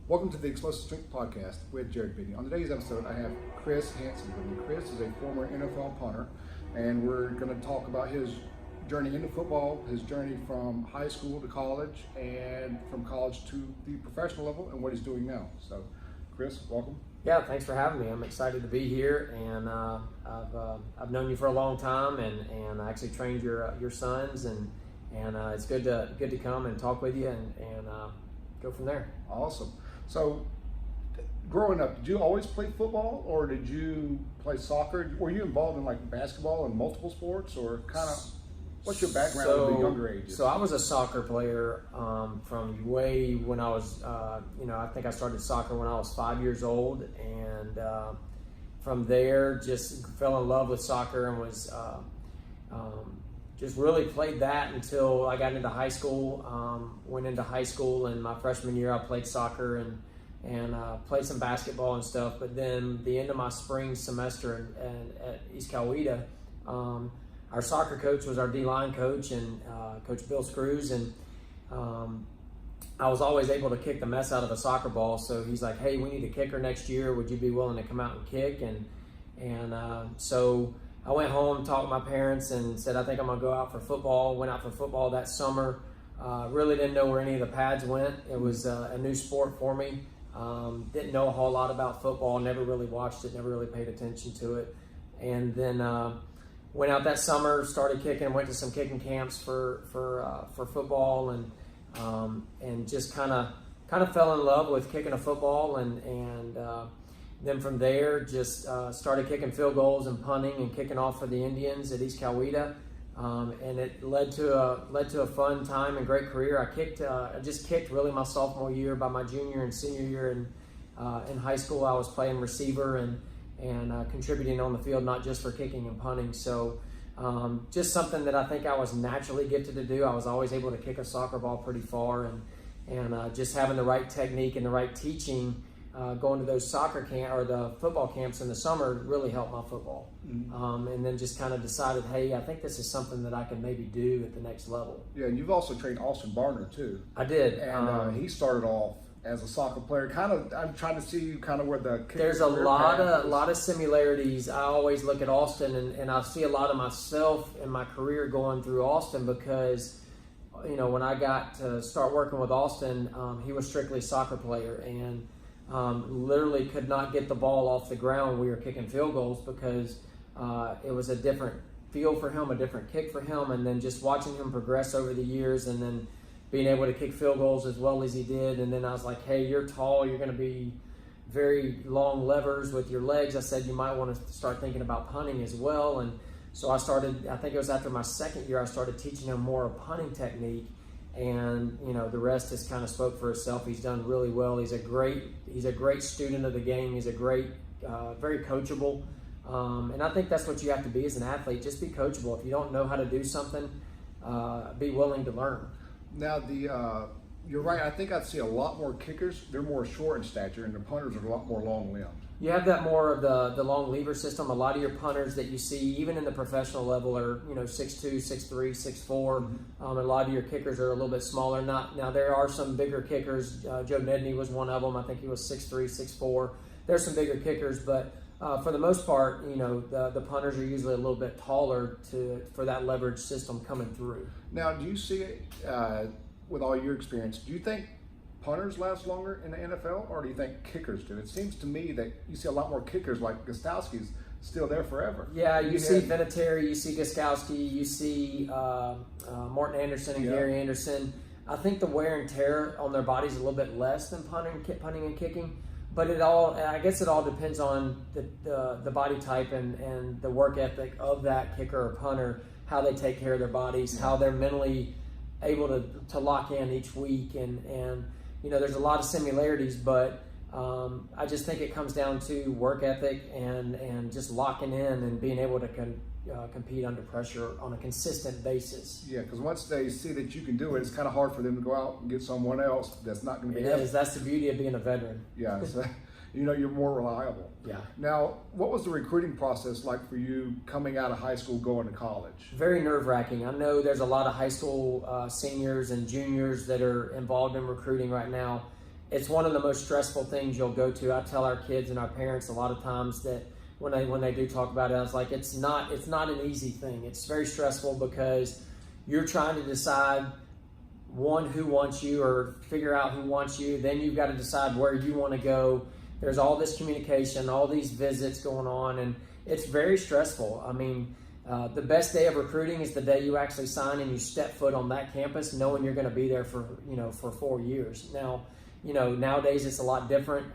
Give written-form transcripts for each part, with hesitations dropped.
Welcome to the Explosive Strength Podcast with Jared Biddy. On today's episode, I have Chris Hanson with me. Chris is a former NFL punter, and we're going to talk about his journey into football, his journey from high school to college, and from college to the professional level, and what he's doing now. So, Chris, welcome. Yeah, thanks for having me. I'm excited to be here, and I've known you for a long time, and I actually trained your sons, and it's good to come and talk with you and go from there. Awesome. So, growing up, did you always play football, or did you play soccer? Were you involved in like basketball and multiple sports, or kind of what's your background at the younger ages? So I was a soccer player from way when I was, I think I started soccer when I was 5 years old, and from there just fell in love with soccer and was just really played that until I got into high school. Went into high school, and my freshman year I played soccer and played some basketball and stuff. But then the end of my spring semester at East Coweta, our soccer coach was our D-line coach, and Coach Bill Screws, and I was always able to kick the mess out of a soccer ball. So he's like, "Hey, we need a kicker next year. Would you be willing to come out and kick?" So I went home, talked with my parents, and said, I think I'm going to go out for football. Went out for football that summer. Really didn't know where any of the pads went. It was a new sport for me. Didn't know a whole lot about football. Never really watched it. Never really paid attention to it. And then went out that summer, started kicking. Went to some kicking camps for football, and just kind of fell in love with kicking a football, and then from there, just started kicking field goals and punting and kicking off for the Indians at East Coweta, and it led to a fun time and great career. I just kicked really my sophomore year. By my junior and senior year in high school, I was playing receiver and contributing on the field, not just for kicking and punting. So just something that I think I was naturally gifted to do. I was always able to kick a soccer ball pretty far, and just having the right technique and the right teaching. Going to those soccer camp or the football camps in the summer really helped my football. Mm-hmm. And then just kind of decided, hey, I think this is something that I can maybe do at the next level. Yeah, and you've also trained Austin Barner too. I did. And he started off as a soccer player. I'm trying to see kind of where the there's a lot of similarities. I always look at Austin, and I see a lot of myself in my career going through Austin, because when I got to start working with Austin, he was strictly a soccer player, and literally could not get the ball off the ground when we were kicking field goals, because it was a different feel for him, a different kick for him. And then just watching him progress over the years, and then being able to kick field goals as well as he did. And then I was like, hey, you're tall, you're going to be very long levers with your legs. I said, you might want to start thinking about punting as well. And so I started, I think it was after my second year, I started teaching him more of punting technique. And the rest has kind of spoke for itself. He's done really well. He's a great student of the game. He's a great, very coachable. And I think that's what you have to be as an athlete. Just be coachable. If you don't know how to do something, be willing to learn. Now you're right. I think I'd see a lot more kickers. They're more short in stature, and the punters are a lot more long-limbed. You have that more of the long lever system. A lot of your punters that you see, even in the professional level, are 6'2", 6'3", 6'4". Mm-hmm. A lot of your kickers are a little bit smaller. Now there are some bigger kickers. Joe Nedney was one of them. I think he was 6'3", 6'4". There's some bigger kickers, but for the most part, the punters are usually a little bit taller for that leverage system coming through. Now, do you see it with all your experience? Do you think punters last longer in the NFL, or do you think kickers do? It seems to me that you see a lot more kickers, like Gostowski's still there forever. Yeah, you see Vinatieri, you see Gostowski, you see Morton Anderson and Gary Anderson. I think the wear and tear on their bodies is a little bit less than punting and kicking, but I guess it all depends on the body type and the work ethic of that kicker or punter, how they take care of their bodies, how they're mentally able to lock in each week, and there's a lot of similarities, but I just think it comes down to work ethic and just locking in and being able to compete under pressure on a consistent basis. Yeah, because once they see that you can do it, it's kind of hard for them to go out and get someone else that's not going to be. It is. That's the beauty of being a veteran. Yeah, so, you're more reliable. Yeah. Now, what was the recruiting process like for you coming out of high school going to college? Very nerve-wracking. I know there's a lot of high school seniors and juniors that are involved in recruiting right now, it's one of the most stressful things you'll go to. I tell our kids and our parents a lot of times that when they do talk about it, I was like, it's not an easy thing. It's very stressful because you're trying to decide, one, who wants you, or figure out who wants you. Then you've got to decide where you want to go. There's all this communication, all these visits going on, and it's very stressful. I mean, the best day of recruiting is the day you actually sign and you step foot on that campus, knowing you're going to be there for 4 years. Now, nowadays it's a lot different.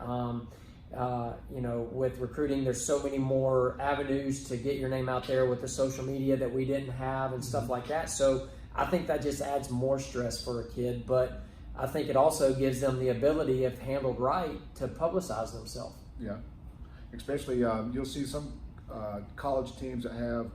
With recruiting, there's so many more avenues to get your name out there with the social media that we didn't have and stuff like that. So I think that just adds more stress for a kid, but I think it also gives them the ability, if handled right, to publicize themselves. Yeah, especially you'll see some college teams that have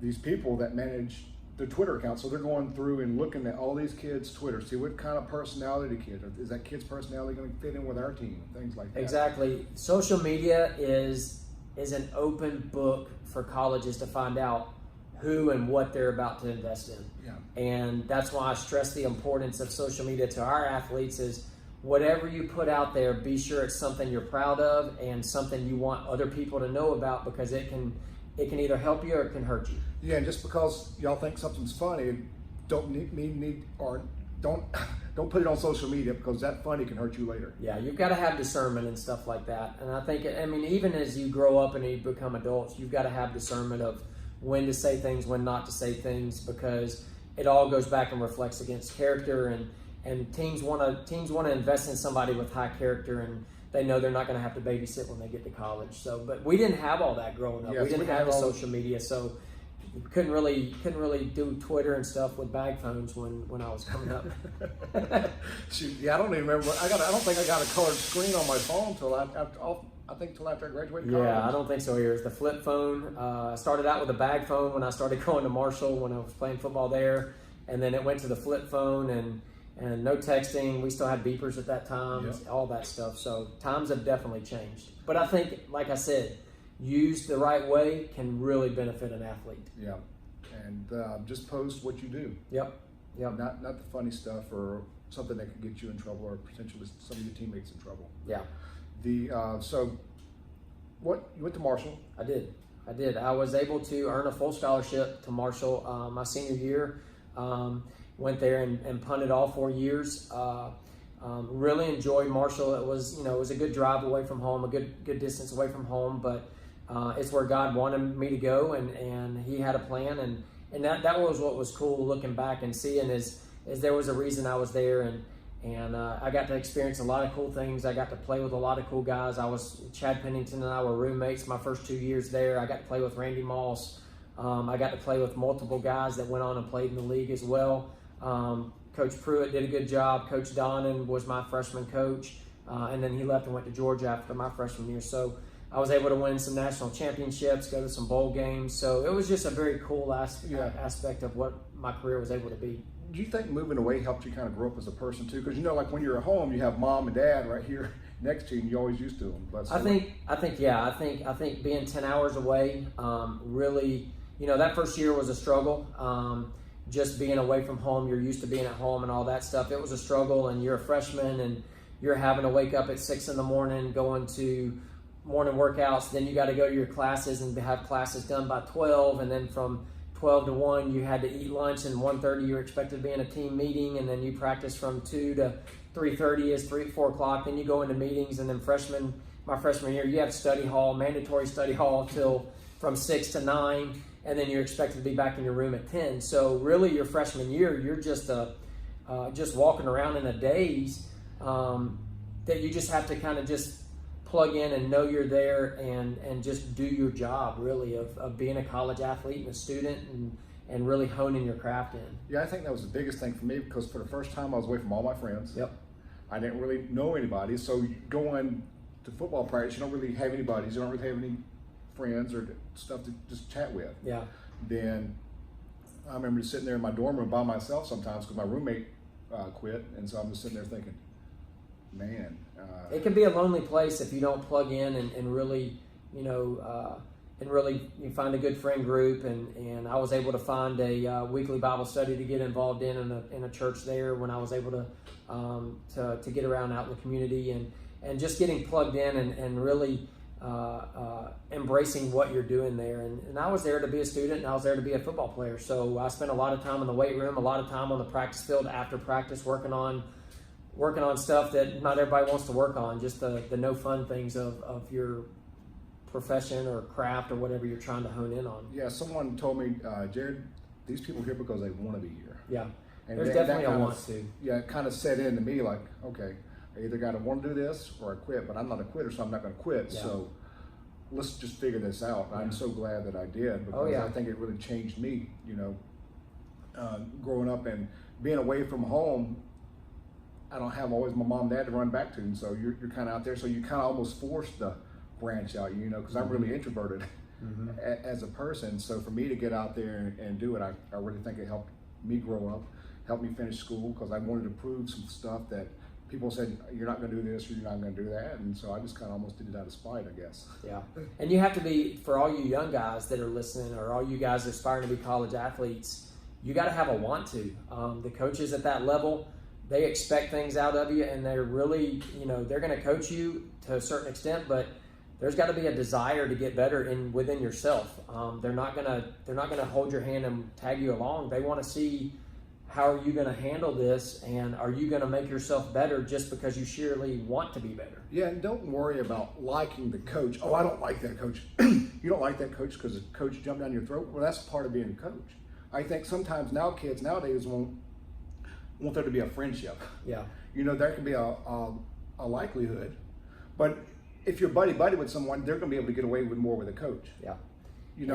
these people that manage their Twitter account, so they're going through and looking at all these kids' Twitter, see what kind of personality kid, is that kid's personality going to fit in with our team, things like that. Exactly. Social media is an open book for colleges to find out who and what they're about to invest in. Yeah. And that's why I stress the importance of social media to our athletes is whatever you put out there, be sure it's something you're proud of and something you want other people to know about, because it can either help you or it can hurt you. Yeah, and just because y'all think something's funny, don't put it on social media, because that funny can hurt you later. Yeah, you've got to have discernment and stuff like that. And I think, even as you grow up and you become adults, you've got to have discernment of when to say things, when not to say things, because it all goes back and reflects against character. And teams want to invest in somebody with high character, and they know they're not going to have to babysit when they get to college. So, but we didn't have all that growing up. Yes, we didn't have the social media, so couldn't really do Twitter and stuff with bag phones when I was coming up. Shoot, yeah, I don't even remember. I don't think I got a colored screen on my phone till after I graduated college. Yeah, I don't think so either. It's the flip phone. I started out with a bag phone when I started going to Marshall when I was playing football there, and then it went to the flip phone and no texting. We still had beepers at that time, Yep. all that stuff. So times have definitely changed. But I think, like I said, used the right way can really benefit an athlete. Yeah, and just post what you do. Yep. Not the funny stuff or something that could get you in trouble or potentially some of your teammates in trouble. Yeah. So you went to Marshall? I did. I was able to earn a full scholarship to Marshall my senior year. Went there and punted all 4 years. Really enjoyed Marshall. It was a good drive away from home, a good distance away from home, but it's where God wanted me to go, and He had a plan, and that was what was cool looking back and seeing is there was a reason I was there, and I got to experience a lot of cool things. I got to play with a lot of cool guys. Chad Pennington and I were roommates my first 2 years there. I got to play with Randy Moss. I got to play with multiple guys that went on and played in the league as well. Coach Pruitt did a good job. Coach Donnan was my freshman coach, and then he left and went to Georgia after my freshman year. So I was able to win some national championships, go to some bowl games. So it was just a very cool aspect of what my career was able to be. Do you think moving away helped you kind of grow up as a person too? Because like when you're at home, you have mom and dad right here next to you, and you're always used to them. But I think being 10 hours away really, that first year was a struggle. Just being away from home, you're used to being at home and all that stuff. It was a struggle, and you're a freshman, and you're having to wake up at 6 a.m, going to morning workouts. Then you got to go to your classes and have classes done by 12, and then from 12 to 1, you had to eat lunch, and 1:30 you're expected to be in a team meeting, and then you practice from 2 to 3:30 is 4 o'clock. Then you go into meetings, and then my freshman year, you have mandatory study hall till from 6 to 9. And then you're expected to be back in your room at 10. So really your freshman year, you're just walking around in a daze that you just have to kind of just plug in and know you're there and just do your job really of being a college athlete and a student and really honing your craft in. Yeah, I think that was the biggest thing for me, because for the first time I was away from all my friends. Yep. I didn't really know anybody. So going to football practice, you don't really have anybody. You don't really have any friends or stuff to just chat with. Yeah. Then I remember sitting there in my dorm room by myself sometimes because my roommate quit, and so I'm just sitting there thinking, man. It can be a lonely place if you don't plug in and really, really you find a good friend group, and I was able to find a weekly Bible study to get involved in a church there when I was able to get around out in the community, and just getting plugged in and really embracing what you're doing there. And I was there to be a student, and I was there to be a football player. So I spent a lot of time in the weight room, a lot of time on the practice field after practice, working on stuff that not everybody wants to work on, just the no fun things of your profession or craft or whatever you're trying to hone in on. Yeah, someone told me, Jared, these people are here because they want to be here. Yeah, and there's definitely a want to. Yeah, it kind of set in to me like, okay, I either got to want to do this or I quit, but I'm not a quitter, so I'm not going to quit. Yeah. So let's just figure this out. Yeah. I'm so glad that I did, because I think it really changed me, growing up and being away from home. I don't have always my mom and dad to run back to, and so you're kind of out there, so you kind of almost forced to branch out, because I'm really introverted as a person. So for me to get out there and do it, I really think it helped me grow up, helped me finish school, because I wanted to prove some stuff that people said, you're not going to do this or you're not going to do that, and so I just kind of almost did it out of spite, I guess. Yeah, and you have to be, for all you young guys that are listening, or all you guys aspiring to be college athletes, you got to have a want to. The coaches at that level, they expect things out of you, and they're really, they're going to coach you to a certain extent, but there's got to be a desire to get better within yourself. They're not gonna hold your hand and tag you along. They want to see, how are you going to handle this, and are you going to make yourself better just because you sheerly want to be better? Yeah, and don't worry about liking the coach. Oh, I don't like that coach. You don't like that coach because the coach jumped down your throat? Well, that's part of being a coach. I think sometimes kids nowadays want there to be a friendship. Yeah. There can be a likelihood, but if you're buddy with someone, they're going to be able to get away with more with a coach. Yeah.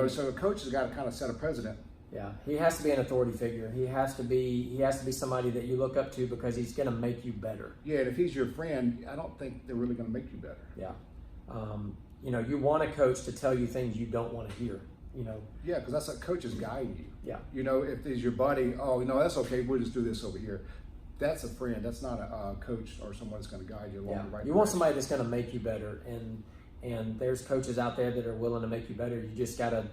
So a coach has got to kind of set a precedent. Yeah, he has to be an authority figure. He has to be somebody that you look up to, because he's going to make you better. Yeah, and if he's your friend, I don't think they're really going to make you better. Yeah. You want a coach to tell you things you don't want to hear. Yeah, because that's a coach's guiding you. Yeah. If he's your buddy, that's okay, we'll just do this over here. That's a friend. That's not a coach or someone that's going to guide you along the right direction. You want somebody that's going to make you better, and there's coaches out there that are willing to make you better. You just got to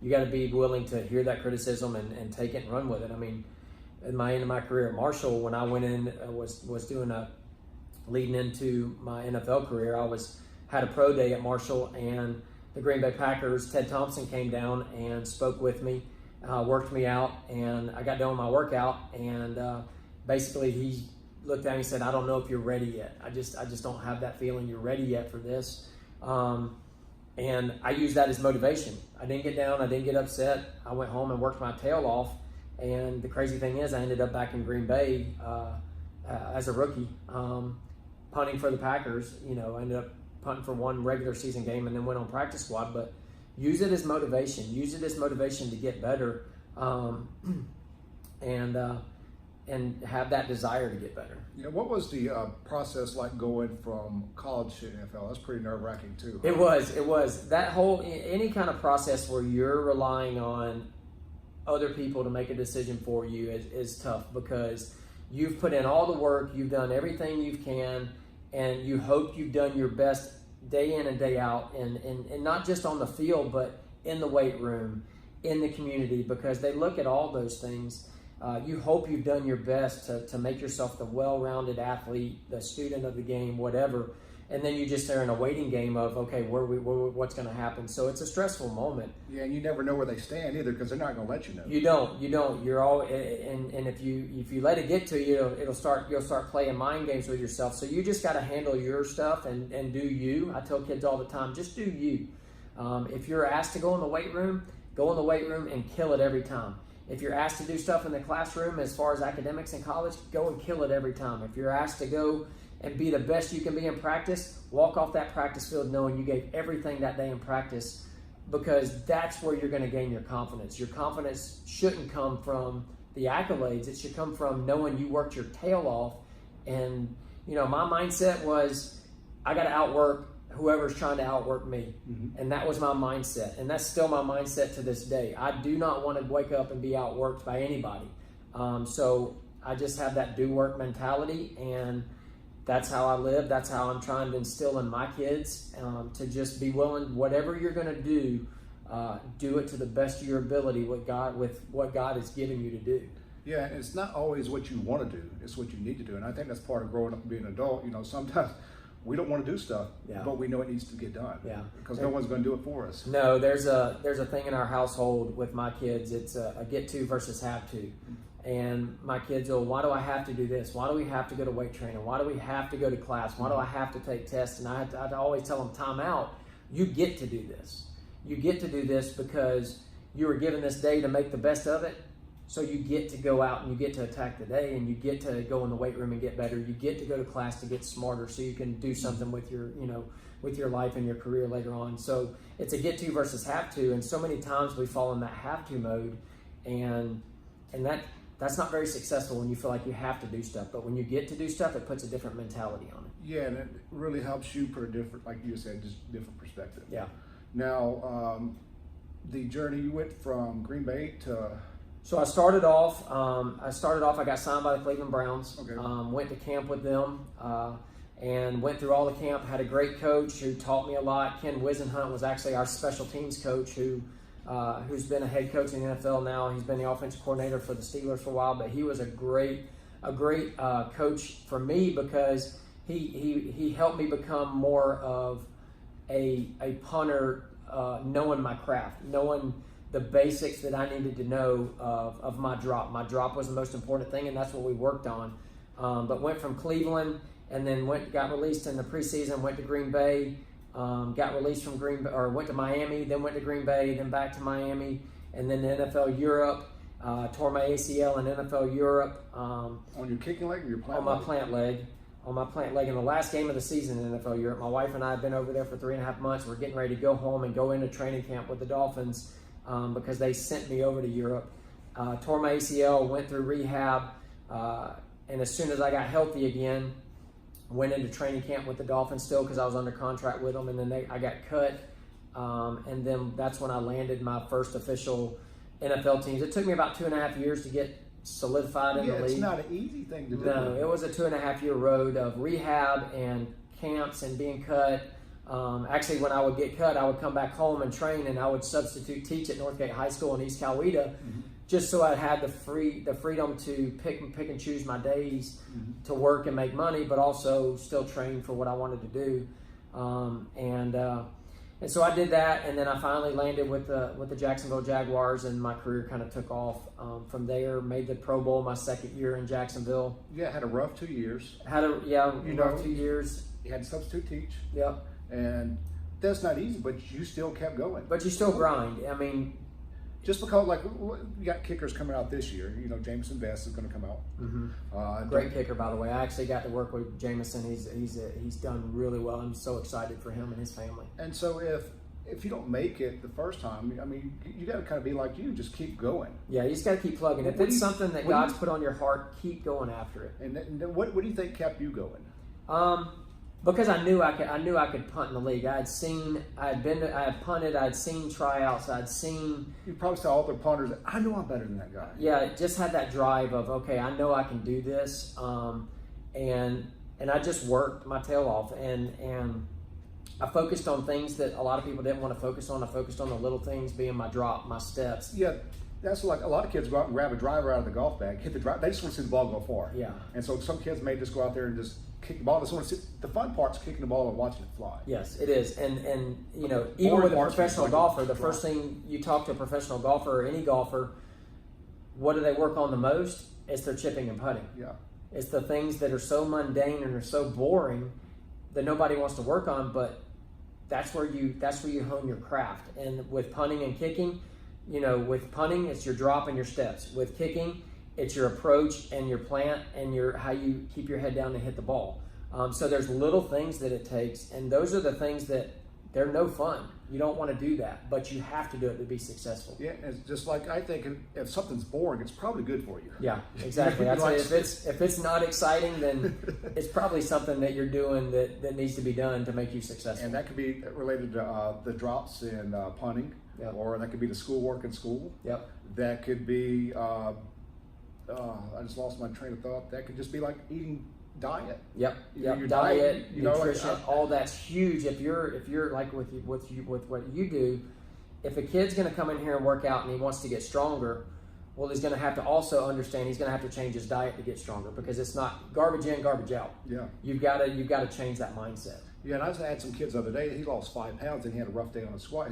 be willing to hear that criticism and take it and run with it. I mean, at my end of my career at Marshall, when I went in, was doing leading into my NFL career, had a pro day at Marshall, and the Green Bay Packers, Ted Thompson, came down and spoke with me, worked me out, and I got done with my workout, and basically he looked at me and said, I don't know if you're ready yet. I just don't have that feeling you're ready yet for this. And I used that as motivation. I didn't get down. I didn't get upset. I went home and worked my tail off. And the crazy thing is, I ended up back in Green Bay as a rookie, punting for the Packers. I ended up punting for one regular season game and then went on practice squad. But use it as motivation. Use it as motivation to get better, and have that desire to get better. What was the process like going from college to NFL? That's pretty nerve-wracking too. Huh? It was. That whole, any kind of process where you're relying on other people to make a decision for you is tough, because you've put in all the work, you've done everything you can, and you hope you've done your best day in and day out, and not just on the field, but in the weight room, in the community, because they look at all those things. You hope you've done your best to make yourself the well-rounded athlete, the student of the game, whatever, and then you just are in a waiting game of, okay, what's going to happen? So it's a stressful moment. Yeah, and you never know where they stand either, because they're not going to let you know. You don't. You're all, and if you let it get to you, you'll start playing mind games with yourself. So you just got to handle your stuff and do you. I tell kids all the time, just do you. If you're asked to go in the weight room and kill it every time. If you're asked to do stuff in the classroom as far as academics in college, go and kill it every time. If you're asked to go and be the best you can be in practice, walk off that practice field knowing you gave everything that day in practice, because that's where you're going to gain your confidence. Your confidence shouldn't come from the accolades. It should come from knowing you worked your tail off. And, my mindset was, I got to outwork whoever's trying to outwork me. Mm-hmm. And that was my mindset. And that's still my mindset to this day. I do not want to wake up and be outworked by anybody. So I just have that do work mentality, and that's how I live. That's how I'm trying to instill in my kids, to just be willing, whatever you're going to do, do it to the best of your ability with what God has given you to do. Yeah, and it's not always what you want to do, it's what you need to do. And I think that's part of growing up and being an adult. Sometimes we don't want to do stuff, but we know it needs to get done. Yeah. Because no one's going to do it for us. No, there's a thing in our household with my kids. It's a get to versus have to. And my kids go, why do I have to do this? Why do we have to go to weight training? Why do we have to go to class? Why do I have to take tests? And I always tell them, time out. You get to do this. You get to do this because you were given this day to make the best of it. So you get to go out and you get to attack the day, and you get to go in the weight room and get better. You get to go to class to get smarter, so you can do something with your life and your career later on. So it's a get to versus have to, and so many times we fall in that have to mode, and that's not very successful when you feel like you have to do stuff. But when you get to do stuff, it puts a different mentality on it. Yeah, and it really helps you put a different, like you said, just different perspective. Yeah. Now, the journey, you went from Green Bay to... So I started off, I got signed by the Cleveland Browns, Okay. Went to camp with them, and went through all the camp, had a great coach who taught me a lot. Ken Wisenhunt was actually our special teams coach who's been a head coach in the NFL now. He's been the offensive coordinator for the Steelers for a while, but he was a great coach for me because he helped me become more of a punter, knowing my craft, knowing the basics that I needed to know of my drop. My drop was the most important thing, and that's what we worked on. But went from Cleveland, and then got released in the preseason, went to Green Bay, got released from Green Bay, or went to Miami, then went to Green Bay, then back to Miami, and then the NFL Europe. Tore my ACL in NFL Europe. On your kicking leg or your plant leg? On my plant leg in the last game of the season in NFL Europe. My wife and I had been over there for 3.5 months. We're getting ready to go home and go into training camp with the Dolphins because they sent me over to Europe. Tore my ACL, went through rehab, and as soon as I got healthy again, went into training camp with the Dolphins still because I was under contract with them, and then I got cut, and then that's when I landed my first official NFL teams. It took me about 2.5 years to get solidified in the league. It's not an easy thing to do. No, it was a 2.5 year road of rehab and camps and being cut. Actually, when I would get cut, I would come back home and train, and I would substitute teach at Northgate High School in East Coweta, just so I had the freedom to pick and choose my days to work and make money, but also still train for what I wanted to do. And so I did that, and then I finally landed with the Jacksonville Jaguars, and my career kind of took off from there. Made the Pro Bowl my second year in Jacksonville. Yeah, had a rough 2 years. Rough 2 years. You had to substitute teach. Yep. And that's not easy, but you still kept going. But you still grind. I mean, just because, like, you got kickers coming out this year. Jameson Best is going to come out. Great kicker, by the way. I actually got to work with Jameson. He's done really well. I'm so excited for him and his family. And so if you don't make it the first time, I mean, you got to kind of be like you, just keep going. Yeah, you just got to keep plugging. If it's something that God's put on your heart, keep going after it. And what do you think kept you going? Because I knew I could punt in the league. I had punted, I'd seen tryouts, You probably saw all their punters. I know I'm better than that guy. Yeah, just had that drive of, okay, I know I can do this, and I just worked my tail off, and I focused on things that a lot of people didn't want to focus on. I focused on the little things, being my drop, my steps. Yeah. That's like a lot of kids go out and grab a driver out of the golf bag, hit the drive. They just want to see the ball go far. Yeah. And so some kids may just go out there and just kick the ball. They just want to see, the fun part's kicking the ball and watching it fly. Yes, it is. And even with a professional golfer, the first thing you talk to a professional golfer or any golfer, what do they work on the most? It's their chipping and putting. Yeah. It's the things that are so mundane and are so boring that nobody wants to work on, but that's where you hone your craft. And with punting and kicking, with punting, it's your drop and your steps. With kicking, it's your approach and your plant and how you keep your head down to hit the ball. So there's little things that it takes, and those are the things that they're no fun. You don't want to do that, but you have to do it to be successful. Yeah, it's just like I think if something's boring, it's probably good for you. Yeah, exactly. I'd say if it's not exciting, then it's probably something that you're doing that needs to be done to make you successful. And that could be related to the drops in punting. Yep. Or that could be the schoolwork in school. Yep. That could be, I just lost my train of thought. That could just be like eating diet. Yep. Your diet, nutrition, like, all that's huge. If you're like with what you do, if a kid's going to come in here and work out and he wants to get stronger, well, he's going to have to also understand he's going to have to change his diet to get stronger, because it's not garbage in, garbage out. Yeah. You've got to change that mindset. Yeah, and I just had some kids the other day. He lost 5 pounds and he had a rough day on his squat.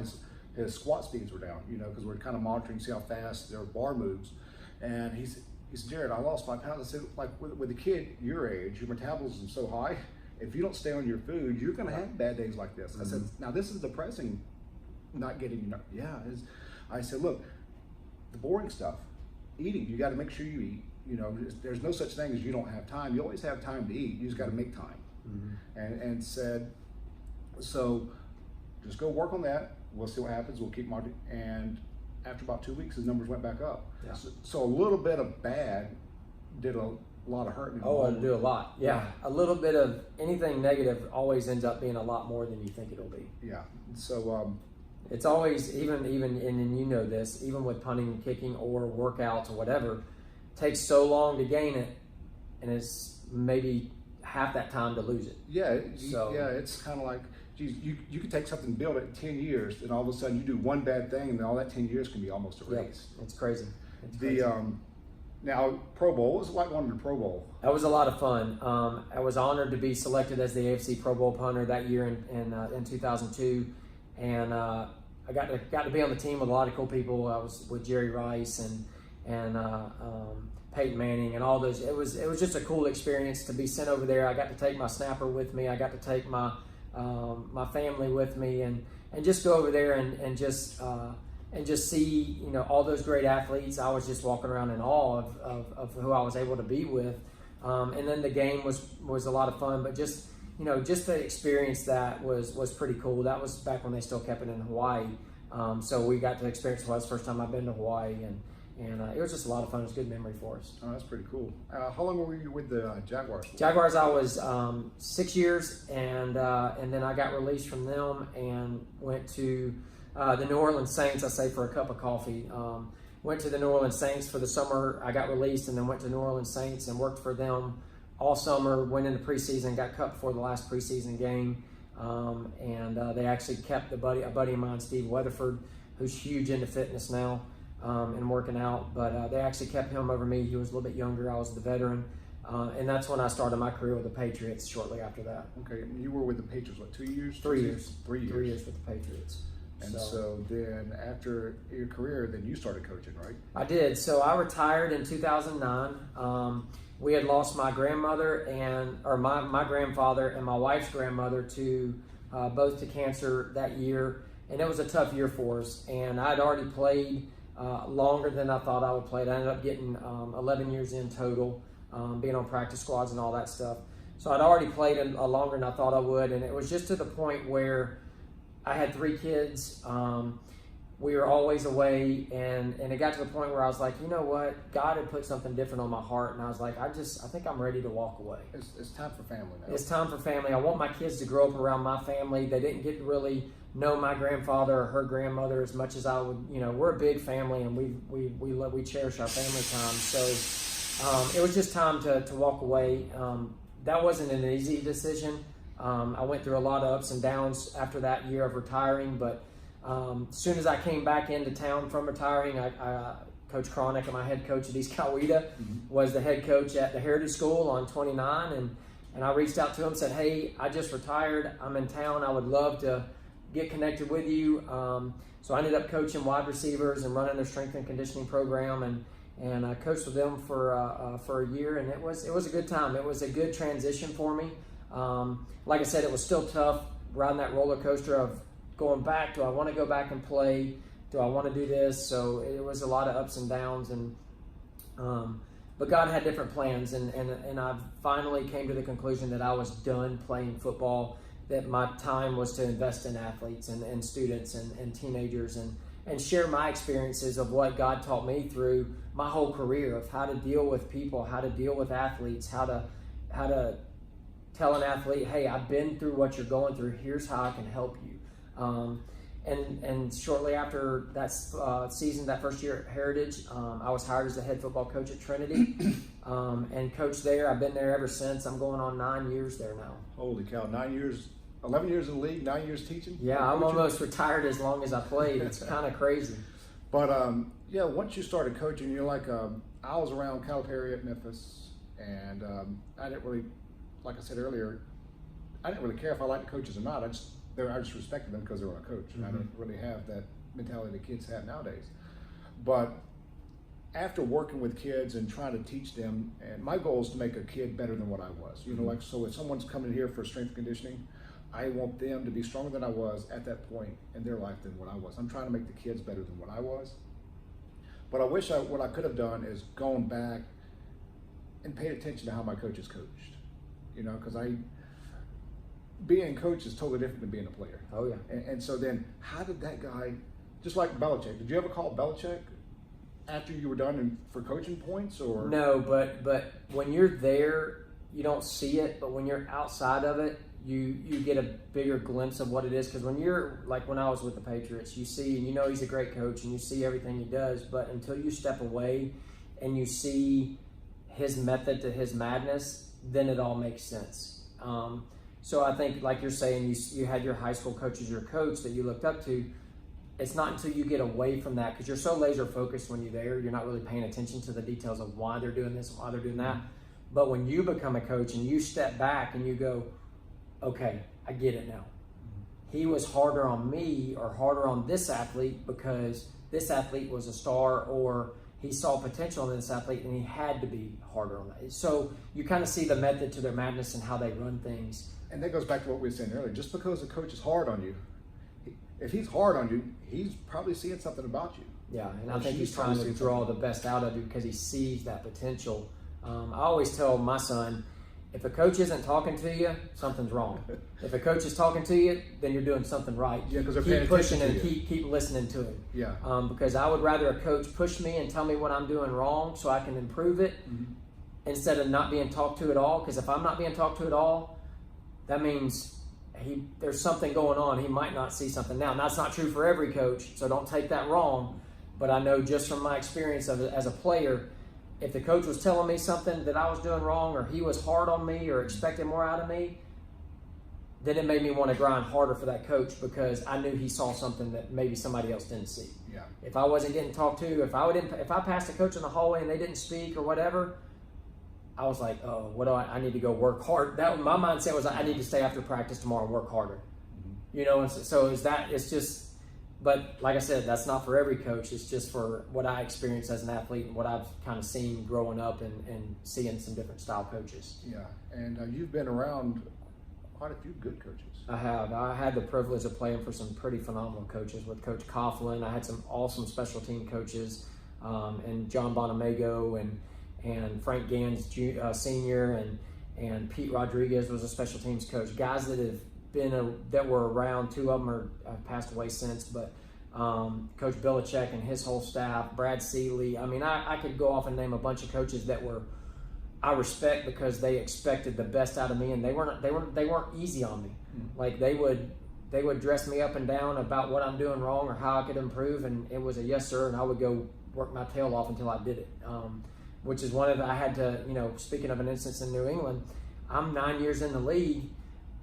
His squat speeds were down, because we're kind of monitoring, see how fast their bar moves. And he said, Jared, I lost 5 pounds. I said, like with a kid your age, your metabolism is so high. If you don't stay on your food, you're going to have bad days like this. I said, now this is depressing, not getting enough. Yeah, I said, look, the boring stuff, eating, you got to make sure you eat. There's no such thing as you don't have time. You always have time to eat. You just got to make time. And said, so just go work on that. We'll see what happens. We'll keep monitoring. And after about 2 weeks, his numbers went back up. Yeah. So a little bit of bad did a lot of hurt. Oh, it'll do a lot. Yeah. A little bit of anything negative always ends up being a lot more than you think it'll be. Yeah. So it's always, even and you know this, even with punting and kicking or workouts or whatever, it takes so long to gain it, and it's maybe half that time to lose it. Yeah. It's kind of like, geez, you could take something, build it in 10 years, and all of a sudden you do one bad thing, and all that 10 years can be almost erased. Yeah, it's crazy. Crazy. Now, Pro Bowl, what was it like going to the Pro Bowl? That was a lot of fun. I was honored to be selected as the Afc Pro Bowl Punter that year in 2002, and I got to be on the team with a lot of cool people. I was with Jerry Rice and Peyton Manning and all those. It was just a cool experience to be sent over there. I got to take my snapper with me. I got to take my family with me, and just go over there and just see all those great athletes. I was just walking around in awe of who I was able to be with, and then the game was a lot of fun. But just to experience that was pretty cool. That was back when they still kept it in Hawaii, so we got to experience Hawaii. It's the first time I've been to Hawaii, and it was just a lot of fun. It was a good memory for us. Oh, that's pretty cool. How long were you with the Jaguars for? Jaguars, I was 6 years, and then I got released from them and went to the New Orleans Saints, I say, for a cup of coffee. Went to the New Orleans Saints for the summer. I got released and then went to New Orleans Saints and worked for them all summer, went into preseason, got cut before the last preseason game. They actually kept a buddy of mine, Steve Weatherford, who's huge into fitness now. And working out, but they actually kept him over me. He was a little bit younger. I was the veteran, and that's when I started my career with the Patriots. Shortly after that. Okay, you were with the Patriots what, 2 years? 3 years. 3 years. 3 years with the Patriots. And so then after your career, then you started coaching, right? I did. So I retired in 2009. We had lost my grandmother my grandfather and my wife's grandmother to both to cancer that year, and it was a tough year for us. And I'd already played longer than I thought I would play. I ended up getting 11 years in total, being on practice squads and all that stuff. So I'd already played longer than I thought I would, and it was just to the point where I had 3 kids. We were always away, and it got to the point where I was like, you know what? God had put something different on my heart, and I was like, I think I'm ready to walk away. It's time for family now. It's time for family. I want my kids to grow up around my family. They didn't get to really know my grandfather or her grandmother as much as I would. We're a big family, and we cherish our family time. So it was just time to walk away. That wasn't an easy decision. I went through a lot of ups and downs after that year of retiring, but as soon as I came back into town from retiring, Coach Cronick, my head coach at East Coweta, was the head coach at the Heritage School on 29, and I reached out to him and said, hey, I just retired. I'm in town. I would love to get connected with you. So I ended up coaching wide receivers and running their strength and conditioning program, and I coached with them for a year, and it was a good time. It was a good transition for me. Like I said, it was still tough riding that roller coaster of going back. Do I want to go back and play? Do I want to do this? So it was a lot of ups and downs, but God had different plans, and I finally came to the conclusion that I was done playing football, that my time was to invest in athletes and students and teenagers and share my experiences of what God taught me through my whole career, of how to deal with people, how to deal with athletes, how to tell an athlete, hey, I've been through what you're going through. Here's how I can help you. And shortly after that season, that first year at Heritage, I was hired as the head football coach at Trinity and coached there. I've been there ever since. I'm going on 9 years there now. Holy cow, 9 years 11 years in the league, 9 years teaching. Yeah, I'm almost retired as long as I played. It's kind of crazy. But yeah, once you started coaching, you're like, I was around Calipari at Memphis, and I didn't really, like I said earlier, I didn't really care if I liked the coaches or not. I just respected them because they were a coach. And I didn't really have that mentality that kids have nowadays. But after working with kids and trying to teach them, and my goal is to make a kid better than what I was. You know, like, so if someone's coming here for strength conditioning, I want them to be stronger than I was at that point in their life than what I was. I'm trying to make the kids better than what I was. But I wish what I could have done is gone back and paid attention to how my coaches coached. You know, because being a coach is totally different than being a player. Oh, yeah. And so then, how did that guy, just like Belichick, did you ever call Belichick after you were done for coaching points? Or no, but when you're there, you don't see it. But when you're outside of it, you get a bigger glimpse of what it is. Because when you're, like when I was with the Patriots, you see, and you know he's a great coach, and you see everything he does. But until you step away and you see his method to his madness, then it all makes sense. So I think, like you're saying, you had your high school coach as your coach that you looked up to. It's not until you get away from that, because you're so laser focused when you're there, you're not really paying attention to the details of why they're doing this and why they're doing that. But when you become a coach and you step back and you go, okay, I get it now. He was harder on me or harder on this athlete because this athlete was a star, or he saw potential in this athlete and he had to be harder on that. So you kind of see the method to their madness and how they run things. And that goes back to what we were saying earlier. Just because the coach is hard on you, if he's hard on you, he's probably seeing something about you. Yeah, and I think he's trying to draw the best out of you because he sees that potential. I always tell my son, if a coach isn't talking to you, something's wrong. If a coach is talking to you, then you're doing something right. Yeah, because they're paying attention and keep listening to him. Yeah. Because I would rather a coach push me and tell me what I'm doing wrong so I can improve it, instead of not being talked to at all. Because if I'm not being talked to at all, that means there's something going on. He might not see something. Now, that's not true for every coach, so don't take that wrong. But I know just from my experience as a player, if the coach was telling me something that I was doing wrong, or he was hard on me or expected more out of me, then it made me want to grind harder for that coach because I knew he saw something that maybe somebody else didn't see. Yeah. If I wasn't getting talked to, if I passed a coach in the hallway and they didn't speak or whatever, I was like, oh, what do I need to go work hard. My mindset was I need to stay after practice tomorrow and work harder. You know, and so it's just, but like I said, that's not for every coach. It's just for what I experienced as an athlete and what I've kind of seen growing up and seeing some different style coaches. Yeah, and you've been around quite a few good coaches. I have. I had the privilege of playing for some pretty phenomenal coaches with Coach Coughlin. I had some awesome special team coaches, and John Bonamego and Frank Gans Sr. and Pete Rodriguez was a special teams coach. Guys that have that were around. Two of them have passed away since, but Coach Belichick and his whole staff, Brad Seeley. I mean, I could go off and name a bunch of coaches that I respect because they expected the best out of me, and they weren't easy on me. Like they would dress me up and down about what I'm doing wrong or how I could improve, and it was a yes sir, and I would go work my tail off until I did it. Which is I had to, speaking of an instance in New England, I'm 9 years in the league,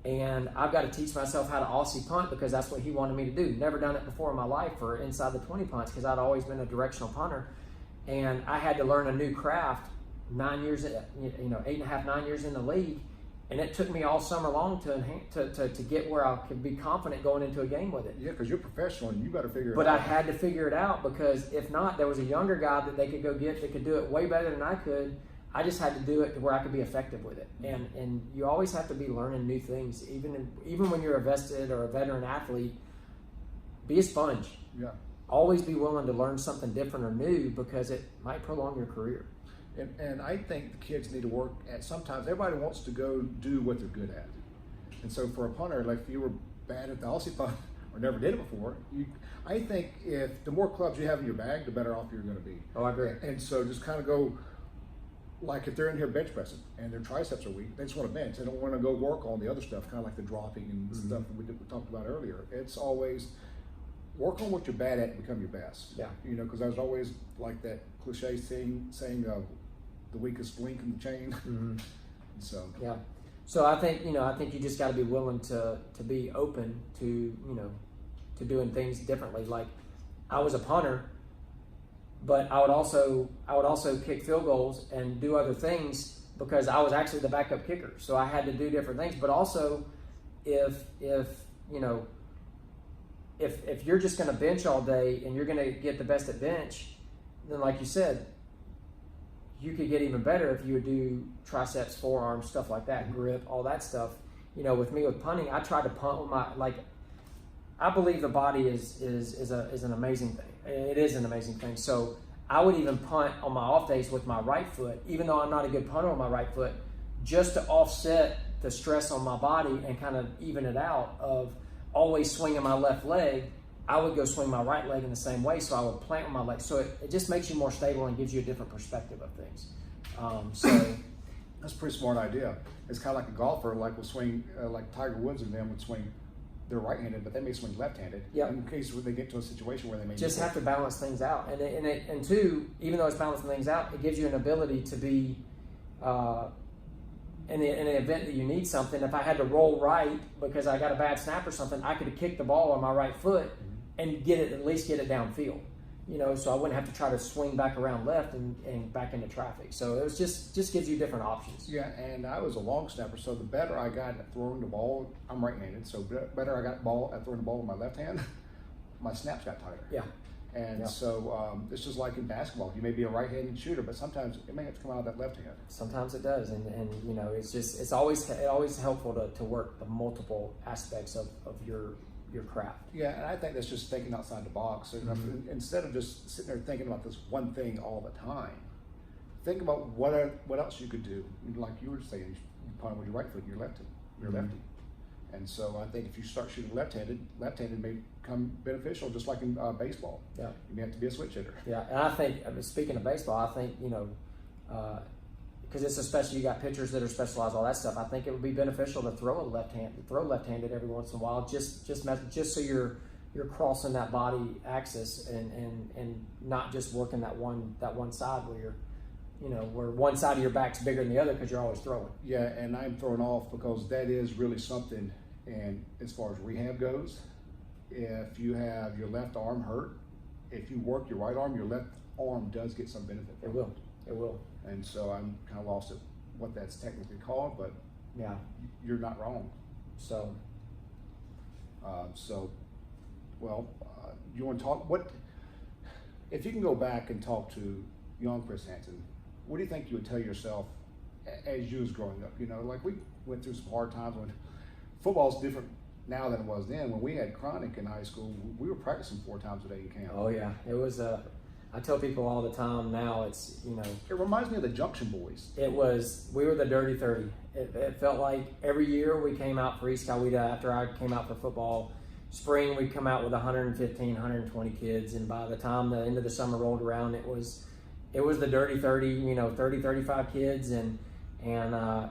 and I've got to teach myself how to Aussie punt because that's what he wanted me to do. Never done it before in my life for inside the 20 punts because I'd always been a directional punter, and I had to learn a new craft. 9 years, 8.5, 9 years in the league, and it took me all summer long to get where I could be confident going into a game with it. Yeah, because you're professional and you got to figure it out. But I had to figure it out because if not, there was a younger guy that they could go get that could do it way better than I could. I just had to do it to where I could be effective with it. And you always have to be learning new things, even when you're a vested or a veteran athlete. Be a sponge. Yeah. Always be willing to learn something different or new because it might prolong your career. And I think the kids need to work at, sometimes everybody wants to go do what they're good at. And so for a punter, like if you were bad at the Aussie punt or never did it before, I think if the more clubs you have in your bag, the better off you're going to be. Oh, I agree. And so just kind of go, like if they're in here bench pressing and their triceps are weak, they just want to bench. They don't want to go work on the other stuff, kind of like the dropping and stuff that we talked about earlier. It's always work on what you're bad at and become your best. Yeah. Because I was always like that cliche saying the weakest link in the chain. So yeah, So I think you just got to be willing to be open to to doing things differently. Like I was a punter, but I would also kick field goals and do other things because I was actually the backup kicker. So I had to do different things. But also, if you're just going to bench all day and you're going to get the best at bench, then like you said, you could get even better if you would do triceps, forearms, stuff like that, grip, all that stuff. With me with punting, I try to punt with I believe the body is an amazing thing. It is an amazing thing. So I would even punt on my off days with my right foot, even though I'm not a good punter on my right foot, just to offset the stress on my body and kind of even it out of always swinging my left leg. I would go swing my right leg in the same way, so I would plant with my leg. So it just makes you more stable and gives you a different perspective of things. So that's a pretty smart idea. It's kind of like a golfer, like will swing, like Tiger Woods and them would swing. They're right-handed, but they may swing left-handed. Yep. In case they get to a situation where they may just have to balance things out, and two, even though it's balancing things out, it gives you an ability to be in the event that you need something. If I had to roll right because I got a bad snap or something, I could have kicked the ball on my right foot and at least get it downfield. So I wouldn't have to try to swing back around left and back into traffic. So it was just gives you different options. Yeah, and I was a long snapper, so the better I got at throwing the ball, I'm right-handed, so better I got at throwing the ball with my left hand, my snaps got tighter. Yeah. And so it's just like in basketball. You may be a right-handed shooter, but sometimes it may have to come out of that left hand. Sometimes it does, and it's always helpful to work the multiple aspects of your craft. Yeah, and I think that's just thinking outside the box. Mm-hmm. Instead of just sitting there thinking about this one thing all the time, think about what else you could do. Like you were saying, you punt with your right foot, you're lefty. And so I think if you start shooting left-handed may become beneficial, just like in baseball. Yeah, you may have to be a switch hitter. Yeah, and I think, speaking of baseball, I think because it's especially, you got pitchers that are specialized, all that stuff. I think it would be beneficial to throw left-handed every once in a while, just so you're crossing that body axis and not just working that one side where where one side of your back's bigger than the other because you're always throwing. Yeah, and I'm throwing off because that is really something. And as far as rehab goes, if you have your left arm hurt, if you work your right arm, your left arm does get some benefit. It will. And so I'm kind of lost at what that's technically called, but yeah, you're not wrong. So, you want to talk? What if you can go back and talk to young Chris Hanson? What do you think you would tell yourself as you was growing up? Like we went through some hard times when football's different now than it was then. When we had chronic in high school, we were practicing 4 times a day in camp. Oh yeah, it was. I tell people all the time now, it's It reminds me of the Junction Boys. We were the Dirty 30. It felt like every year we came out for East Coweta after I came out for football. Spring we'd come out with 115, 120 kids, and by the time the end of the summer rolled around, it was the Dirty 30. 30, 35 kids, and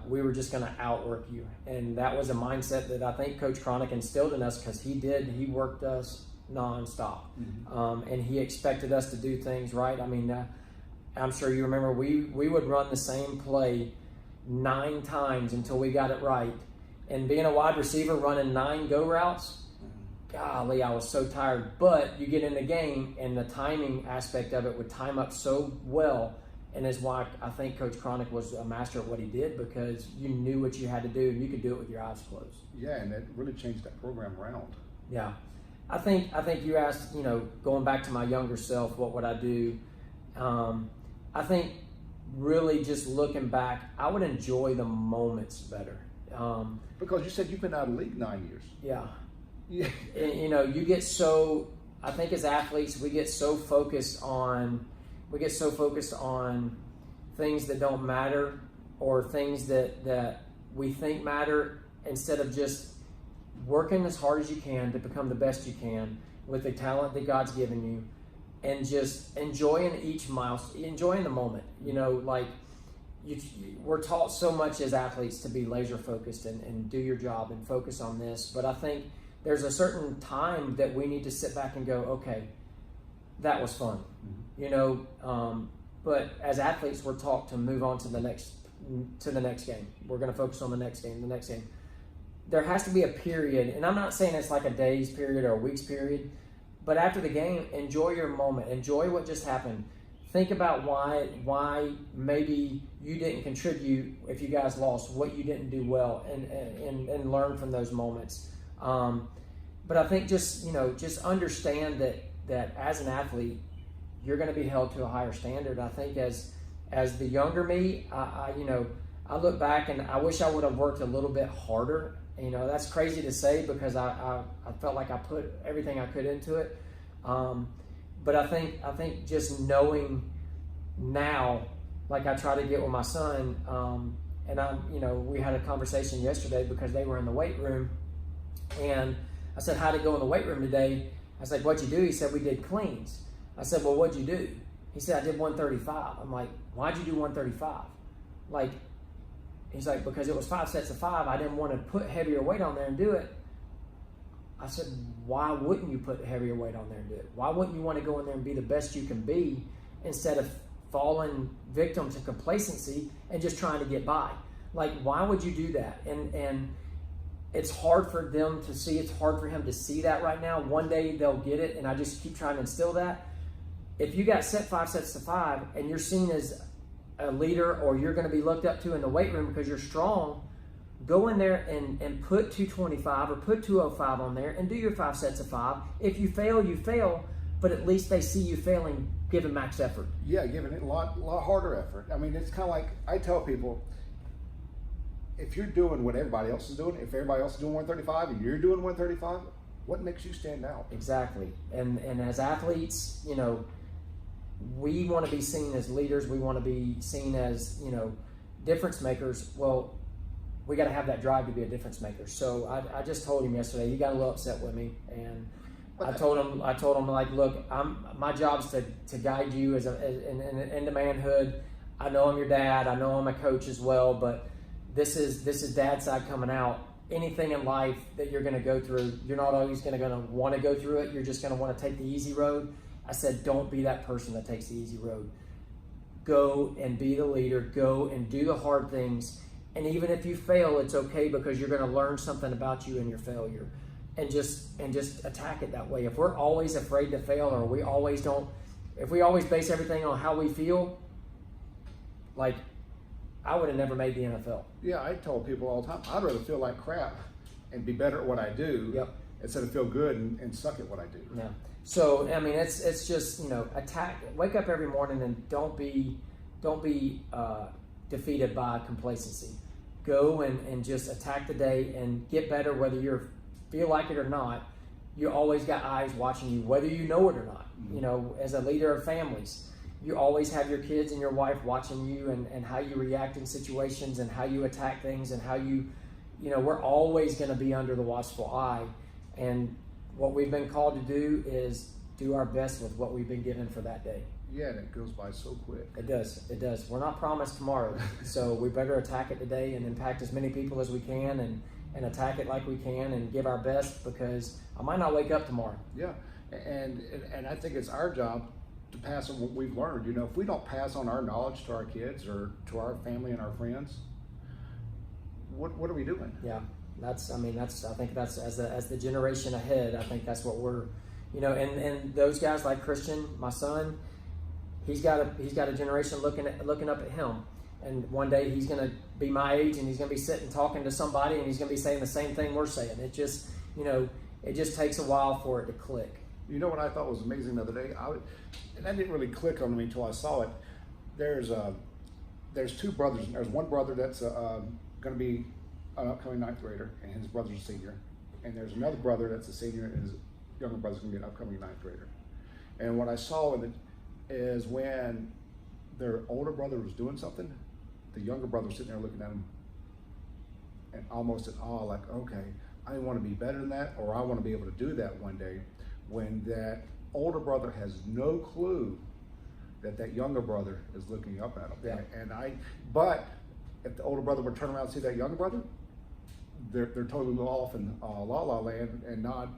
we were just going to outwork you. And that was a mindset that I think Coach Cronick instilled in us because he worked us nonstop. Mm-hmm. And he expected us to do things right. I mean, I'm sure you remember we would run the same play 9 times until we got it right. And being a wide receiver running 9 go routes, golly, I was so tired. But you get in the game and the timing aspect of it would time up so well. And that's why I think Coach Cronick was a master at what he did, because you knew what you had to do and you could do it with your eyes closed. Yeah, and it really changed that program around. Yeah. I think you asked, going back to my younger self, what would I do? I think really just looking back, I would enjoy the moments better. Because you said you've been out of the league 9 years. Yeah. Yeah. And, you get so, I think as athletes, we get so focused on things that don't matter or things that we think matter, instead of just working as hard as you can to become the best you can with the talent that God's given you, and just enjoying each milestone, enjoying the moment. We're taught so much as athletes to be laser focused and do your job and focus on this, but I think there's a certain time that we need to sit back and go, okay, that was fun. Mm-hmm. But as athletes, we're taught to move on to the to the next game. We're going to focus on the next game. There has to be a period, and I'm not saying it's like a day's period or a week's period, but after the game, enjoy your moment. Enjoy what just happened. Think about why maybe you didn't contribute if you guys lost, what you didn't do well, and learn from those moments. But I think just understand that as an athlete, you're going to be held to a higher standard. I think as the younger me, I look back and I wish I would have worked a little bit harder. That's crazy to say because I felt like I put everything I could into it. But I think just knowing now, like I try to get with my son, and we had a conversation yesterday because they were in the weight room, and I said, how'd it go in the weight room today? I was like, what'd you do? He said, we did cleans. I said, well, what'd you do? He said, I did 135. I'm like, why'd you do 135? Like, he's like, because it was 5 sets of 5. I didn't want to put heavier weight on there and do it. I said, why wouldn't you put heavier weight on there and do it? Why wouldn't you want to go in there and be the best you can be instead of falling victim to complacency and just trying to get by? Like, why would you do that? And it's hard for them to see. It's hard for him to see that right now. One day they'll get it, and I just keep trying to instill that. If you got set 5 sets to 5 and you're seen as a leader or you're going to be looked up to in the weight room because you're strong, go in there and put 225 or put 205 on there and do your 5 sets of 5. If you fail, you fail, but at least they see you failing, giving max effort. Yeah, giving it a lot harder effort. I mean, it's kind of like I tell people, if you're doing what everybody else is doing, if everybody else is doing 135 and you're doing 135, what makes you stand out? Exactly. And as athletes, we want to be seen as leaders. We want to be seen as, difference makers. Well, we got to have that drive to be a difference maker. So I just told him yesterday, he got a little upset with me, and I told him like, look, my job's to guide you into manhood. I know I'm your dad. I know I'm a coach as well, but this is dad's side coming out. Anything in life that you're going to go through, you're not always going to want to go through it. You're just going to want to take the easy road. I said, don't be that person that takes the easy road. Go and be the leader. Go and do the hard things. And even if you fail, it's okay because you're going to learn something about you in your failure. And just attack it that way. If we're always afraid to fail, or if we always base everything on how we feel, like, I would have never made the NFL. Yeah, I tell people all the time, I'd rather feel like crap and be better at what I do instead of feel good and suck at what I do. Yeah. So, I mean, it's just, wake up every morning and don't be defeated by complacency. Go and just attack the day and get better, whether you feel like it or not. You always got eyes watching you, whether you know it or not. Mm-hmm. As a leader of families, you always have your kids and your wife watching you and how you react in situations and how you attack things and how we're always going to be under the watchful eye. And what we've been called to do is do our best with what we've been given for that day. Yeah, and it goes by so quick. It does. We're not promised tomorrow, so we better attack it today and impact as many people as we can and attack it like we can and give our best, because I might not wake up tomorrow. Yeah, and I think it's our job to pass on what we've learned. If we don't pass on our knowledge to our kids or to our family and our friends, what are we doing? Yeah, I think that's as the generation ahead. I think that's what we're, and those guys like Christian, my son, he's got a generation looking up at him, and one day he's going to be my age and he's going to be sitting talking to somebody and he's going to be saying the same thing we're saying. It just takes a while for it to click. You know what I thought was amazing the other day? And that didn't really click on me until I saw it. There's two brothers. There's one brother that's going to be an upcoming 9th grader, and his brother's a senior. And there's another brother that's a senior, and his younger brother's going to be an upcoming 9th grader. And what I saw in it is when their older brother was doing something, the younger brother was sitting there looking at him and almost in awe, like, okay, I want to be better than that, or I want to be able to do that one day, when that older brother has no clue that younger brother is looking up at him. Yeah. But if the older brother would turn around and see that younger brother, they're totally off in la-la land and not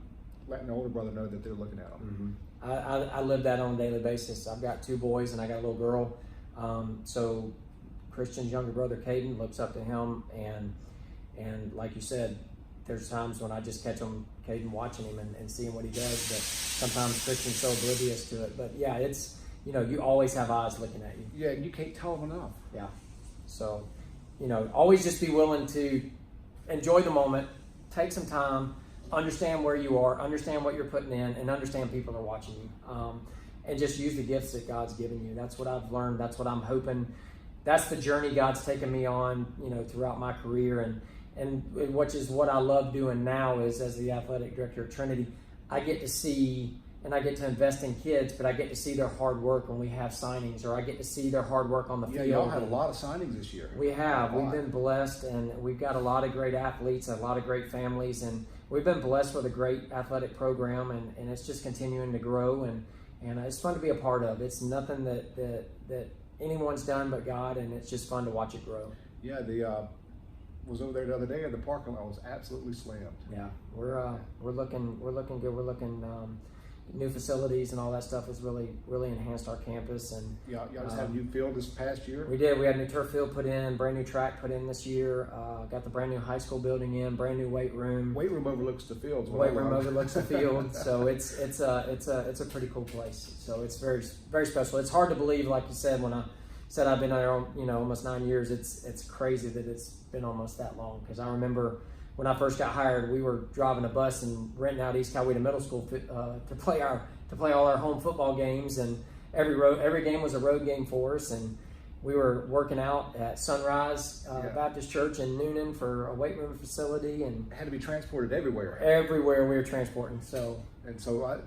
letting the older brother know that they're looking at him. Mm-hmm. I live that on a daily basis. I've got 2 boys and I got a little girl. So Christian's younger brother, Caden, looks up to him, and like you said, there's times when I just catch Caden watching him and seeing what he does, but sometimes Christian's so oblivious to it. But yeah, it's, you always have eyes looking at you. Yeah, and you can't tell them enough. Yeah. So, always just be willing to enjoy the moment, take some time, understand where you are, understand what you're putting in, and understand people are watching you. And just use the gifts that God's given you. That's what I've learned. That's what I'm hoping. That's the journey God's taken me on, throughout my career. And which is what I love doing now is, as the athletic director of Trinity, I get to see and I get to invest in kids, but I get to see their hard work when we have signings, or I get to see their hard work on the field. Yeah, y'all had a lot of signings this year. We have. We've been blessed, and we've got a lot of great athletes, a lot of great families, and we've been blessed with a great athletic program, and it's just continuing to grow, and it's fun to be a part of. It's nothing that anyone's done but God, and it's just fun to watch it grow. Yeah, was over there the other day, and the parking lot was absolutely slammed. Yeah, we're looking good. We're looking new facilities and all that stuff has really enhanced our campus. And y'all just had a new field this past year. We did. We had a new turf field put in, brand new track put in this year. Got the brand new high school building in, brand new weight room. Weight room overlooks the fields. Weight room overlooks the field, so it's a pretty cool place. So it's very very special. It's hard to believe, like you said, when I said I've been there, almost 9 years. It's crazy that it's been almost that long, because I remember when I first got hired, we were driving a bus and renting out East Coweta Middle School to play all our home football games, and every game was a road game for us, and we were working out at Sunrise Baptist Church in Noonan for a weight room facility, and it had to be transported everywhere. Everywhere we were transporting. So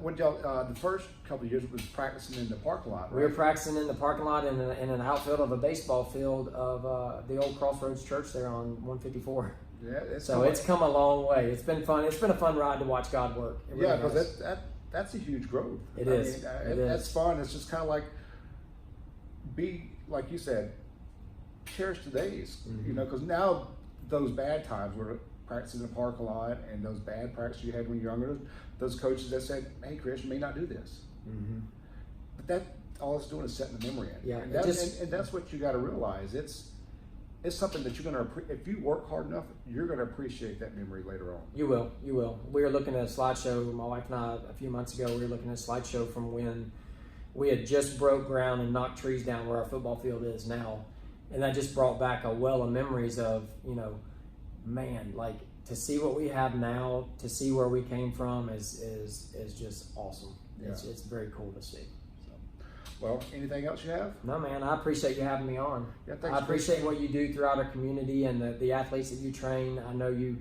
what y'all the first couple of years was practicing in the parking lot, right? We were practicing in the parking lot in an outfield of a baseball field of the old Crossroads Church there on 154. Yeah, it's come a long way. It's been fun. It's been a fun ride to watch God work. It really because that's a huge growth. It is. That's fun. It's just kind of like like you said, cherish the days. Mm-hmm. Because now those bad times were practicing in the parking lot, and those bad practices you had when you were younger, those coaches that said, "Hey, Chris, you may not do this," but that all it's doing is setting the memory in. Yeah, and that's what you got to realize. It's something that you're going to, if you work hard enough, you're going to appreciate that memory later on. You will. We were looking at a slideshow, my wife and I, a few months ago. We were looking at a slideshow from when we had just broke ground and knocked trees down where our football field is now. And that just brought back a well of memories of, man, like to see what we have now, to see where we came from is just awesome. Yeah. It's very cool to see. Well, anything else you have? No, man, I appreciate you having me on. Yeah, thanks, I appreciate what you do throughout our community and the athletes that you train. I know you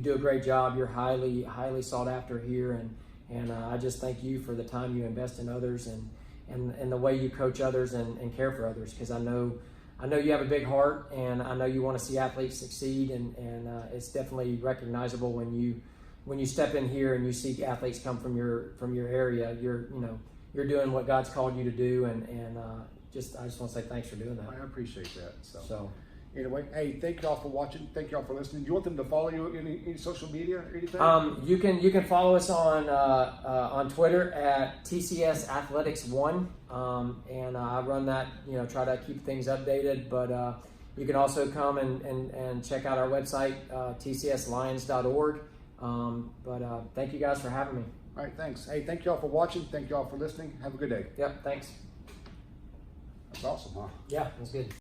do a great job. You're highly sought after here, and I just thank you for the time you invest in others and the way you coach others and care for others, because I know you have a big heart, and I know you want to see athletes succeed, and it's definitely recognizable when you step in here and you see athletes come from your area. You're doing what God's called you to do, and I just want to say thanks for doing that. I appreciate that. So anyway, hey, thank y'all for watching. Thank y'all for listening. Do you want them to follow you in any social media or anything? You can follow us on Twitter at TCS Athletics 1, and I run that. Try to keep things updated. But you can also come and check out our website, tcslions.org. But thank you guys for having me. All right, thanks. Hey, thank y'all for watching. Thank y'all for listening. Have a good day. Yep, thanks. That's awesome, huh? Yeah, that's good.